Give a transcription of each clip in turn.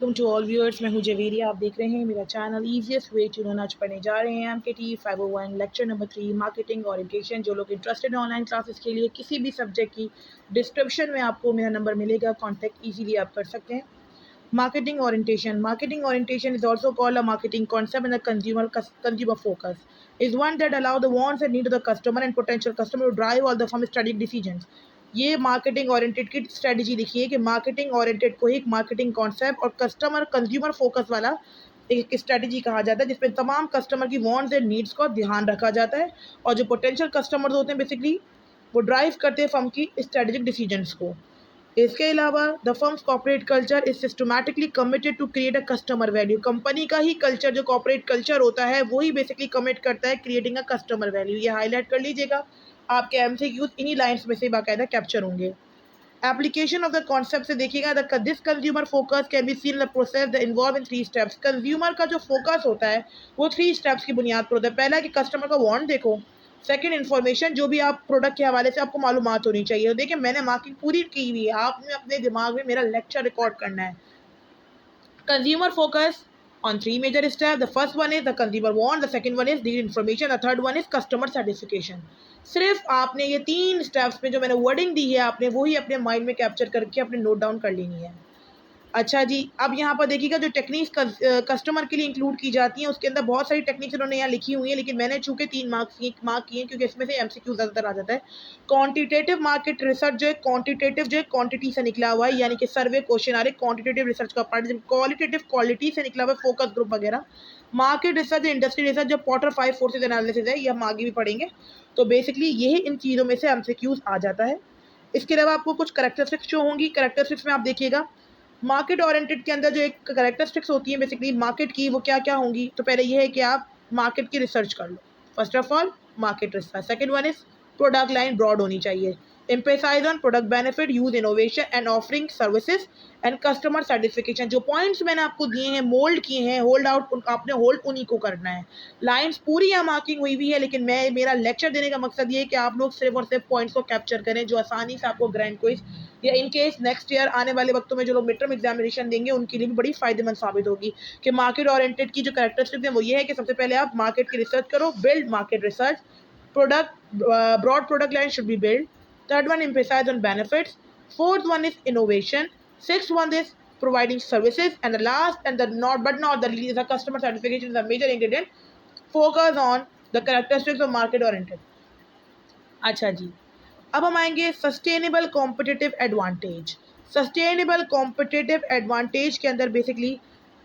Welcome to all viewers. मैं हूं जवेरिया। आप देख रहे हैं मेरा channel easiest way to learn. आज पढ़ने जा रहे हैं MKT 501 lecture number 3 marketing orientation. जो लोग इंटरेस्टेड हैं ऑनलाइन क्लासेस के लिए किसी भी सब्जेक्ट की, डिस्क्रिप्शन में आपको मेरा नंबर मिलेगा, कॉन्टैक्ट इजीली आप कर सकते हैं। Marketing orientation is also called a marketing concept and a consumer focus is one that allow the wants and need of the customer and potential customer to drive all the firm strategic decisions। ये marketing oriented की strategy लिखी है कि marketing oriented को ही एक marketing concept और customer consumer focus वाला एक स्ट्रेटजी कहा जाता है, जिसमें तमाम कस्टमर की वांट्स एंड नीड्स का ध्यान रखा जाता है और जो पोटेंशियल कस्टमर्स होते हैं बेसिकली वो ड्राइव करते हैं फर्म की स्ट्रेटेजिक डिसीजंस को। इसके अलावा the firms corporate culture is systematically committed to create a customer value. Company का ही कल्चर, जो कॉर्पोरेट कल्चर होता है, वही बेसिकली कमिट करता है क्रिएटिंग अ कस्टमर वैल्यू। ये हाईलाइट कर लीजिएगा, आपके MCQs इन्हीं लाइन्स में से बाकायदा कैप्चर होंगे। एप्लीकेशन ऑफ द कॉन्सेप्ट से देखिएगा, this consumer focus can be seen the process the involve in 3 steps. Consumer का जो फोकस होता है वो 3 स्टेप्स की बुनियाद पर होता है। पहला है कि कस्टमर का वांट देखो। सेकंड, इन्फॉर्मेशन, जो भी आप प्रोडक्ट के हवाले से आपको मालूमात होनी चाहिए। देखिए मैंने मार्केटिंग पूरी की हुई है, आपने अपने दिमाग में मेरा लेक्चर रिकॉर्ड करना है। Consumer focus on 3 major steps. The first one is the consumer want, the second one is need information, the third one is customer satisfaction। सिर्फ आपने ये 3 स्टेप्स में जो मैंने वर्डिंग दी है आपने वही अपने माइंड में कैप्चर करके अपने नोट डाउन कर लेनी है। अच्छा जी, अब यहाँ पर देखिएगा जो टेक्निक्स कस्टमर के लिए इंक्लूड की जाती हैं उसके अंदर बहुत सारी टेक्निक्स इन्होंने यहाँ लिखी हुई है, लेकिन मैंने चूंकि 3 मार्क किए क्योंकि इसमें से MCQ ज़्यादातर आ जाता है। क्वांटिटेटिव मार्केट रिसर्च जो है, क्वांटिटेटिव जो है क्वांटिटी से निकला हुआ है, यानी कि सर्वे क्वेश्चन आ रहे क्वांटिटेटिव रिसर्च का पार्ट, जब क्वालिटेटिव क्वालिटी से निकला हुआ है, फोकस ग्रुप वगैरह। मार्केट रिसर्च, इंडस्ट्री रिसर्च, जो पॉटर 5 फोर्सेज एनालिसिस है, ये हम आगे भी पढ़ेंगे। तो बेसिकली यही इन चीज़ों में से MCQs आ जाता है। इसके अलावा आपको कुछ करेक्टरिस्टिक्स जो होंगी, करेक्टरिस्टिक्स में आप देखिएगा मार्केट ओरिएंटेड के अंदर जो एक करेक्टरिस्टिक्स होती है बेसिकली मार्केट की, वो क्या क्या होंगी। तो पहले ये है कि आप मार्केट की रिसर्च कर लो। First of all market research. Second one is product line broad होनी चाहिए। Emphasize on product benefit, use innovation and offering services and customer satisfaction. जो पॉइंट्स मैंने आपको दिए हैं, मोल्ड किए हैं, होल्ड आउट आपने होल्ड उन्हीं को करना है। लाइंस पूरी यहाँ मार्किंग हुई हुई है, लेकिन मेरा लेक्चर देने का मकसद ये है कि आप लोग सिर्फ और सिर्फ पॉइंट्स को कैप्चर करें, जो आसानी से आपको ग्रैंड क्विज या इन केस नेक्स्ट ईयर आने वाले वक्तों में जो लोग मिड टर्म एग्जामिनेशन देंगे उनके लिए भी बड़ी फायदेमंद साबित होगी। कि मार्केट ओरिएंटेड की जो कैरेक्टरिस्टिक्स है वो ये है कि सबसे पहले आप मार्केट की रिसर्च करो, build market research. Product broad product line should be built. Third one, emphasize on benefits. Fourth one is innovation. Sixth one is providing services, and the last and the not the least is the customer satisfaction is a major ingredient. Focus on the characteristics of market oriented। अच्छा जी, अब हम आएंगे sustainable competitive advantage. Sustainable competitive advantage के अंदर basically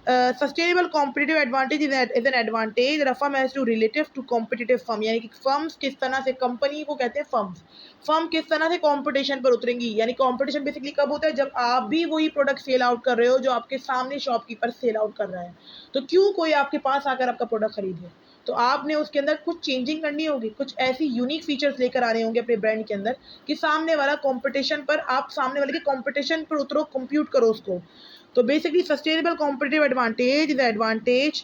sustainable competitive advantage is an advantage firm has to relative to competitive firm, यानी कि firms किस तरह से, कंपनी को कहते हैं फर्म्स, फर्म किस तरह से कंपटीशन पर उतरेंगी। यानी कंपटीशन बेसिकली कब होता है, जब आप भी वही प्रोडक्ट सेल आउट कर रहे हो जो आपके सामने शॉपकीपर सेल आउट कर रहा है। तो क्यों कोई आपके पास आकर आपका प्रोडक्ट खरीदे, तो आपने उसके अंदर कुछ चेंजिंग करनी होगी, कुछ ऐसी यूनिक फीचर्स लेकर आने होंगे अपने ब्रांड के अंदर कि सामने वाला कंपटीशन पर, आप सामने वाले के कंपटीशन पर उतरो, कंप्यूट करो उसको। तो basically sustainable competitive advantage is advantage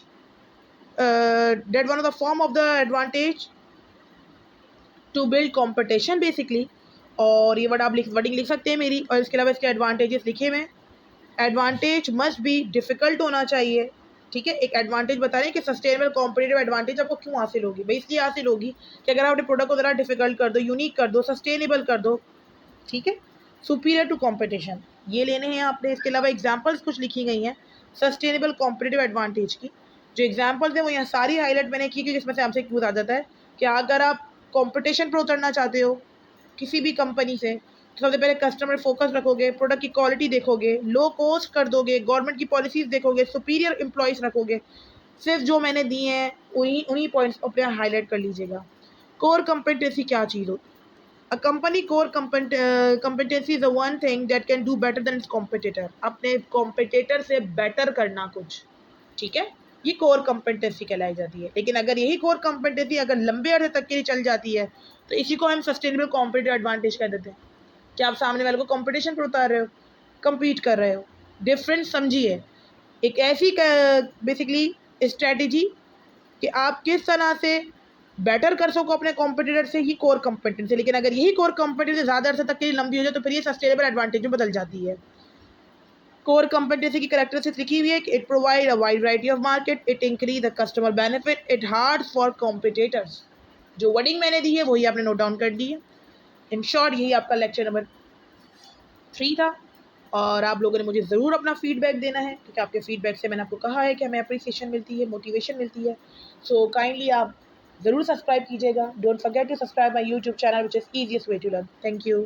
that one of the form of the advantage to build competition basically। और ये वर्ड आप वर्डिंग लिख सकते हैं मेरी, और इसके अलावा इसके एडवांटेजेस लिखे हुए। एडवांटेज मस्ट बी डिफिकल्ट होना चाहिए, ठीक है। एक एडवांटेज बता रहे हैं कि सस्टेनेबल कॉम्पिटिटिव एडवांटेज आपको क्यों हासिल होगी, भाई इसलिए हासिल होगी कि अगर आप अपने प्रोडक्ट को ज़रा डिफिकल्ट कर दो, यूनिक कर दो, सस्टेनेबल कर दो, ठीक है। सुपीरियर टू कॉम्पिटिशन, ये लेने हैं आपने। इसके अलावा एग्जाम्पल्स कुछ लिखी गई हैं सस्टेनेबल कॉम्पिटिटिव एडवांटेज की। जो एग्जाम्पल्स हैं वो यहाँ सारी हाईलाइट मैंने की, क्योंकि इसमें से हमसे क्यूज आ जाता है कि अगर आप कॉम्पिटिशन पर उतरना चाहते हो किसी भी कंपनी से, तो सबसे पहले कस्टमर फोकस रखोगे, प्रोडक्ट की क्वालिटी देखोगे, लो कॉस्ट कर दोगे, गवर्नमेंट की पॉलिसीज देखोगे, सुपीरियर एम्प्लॉयज़ रखोगे। सिर्फ जो मैंने दिए हैं उन्हीं पॉइंट्स अपने हाईलाइट कर लीजिएगा। कोर कम्पिटेंसी क्या चीज़ हो, a company core competency is the one thing that can do better than it's competitor. अपने कॉम्पिटिटर से बेटर करना कुछ, ठीक है, ये कोर कम्पिटेंसी कहलाई जाती है। लेकिन अगर यही कोर कम्पिटेंसी अगर लंबे अरसे तक के लिए चल जाती है तो इसी को हम सस्टेनेबल कॉम्पिटिटिव एडवांटेज कह देते हैं। कि आप सामने वाले को कंपटीशन पर उतार रहे हो, compete कर रहे हो। डिफरेंस समझिए, एक ऐसी बेसिकली स्ट्रेटजी कि आप किस तरह से बेटर कर सको अपने कॉम्पिटिटर से, ही कोर कॉम्पिटेंसी। लेकिन अगर यही कोर कॉम्पिटेंसी ज़्यादा अरसे तक के लिए लंबी हो जाए तो फिर ये सस्टेनेबल एडवांटेज में बदल जाती है। कोर कॉम्पिटेंसी की कैरेक्टरिस्टिक्स लिखी हुई है कि it provide a wide variety of market, it increase the customer benefit, it hard for competitors. जो वर्डिंग मैंने दी है वही आपने नोट डाउन कर दी है। इन शॉर्ट यही आपका लेक्चर नंबर 3 था, और आप लोगों ने मुझे ज़रूर अपना फीडबैक देना है, क्योंकि आपके फीडबैक से मैंने आपको कहा है कि हमें अप्रिसिएशन मिलती है, मोटिवेशन मिलती है। सो काइंडली आप ज़रूर सब्सक्राइब कीजिएगा। Don't forget to subscribe my YouTube channel which is easiest way to learn. Thank you.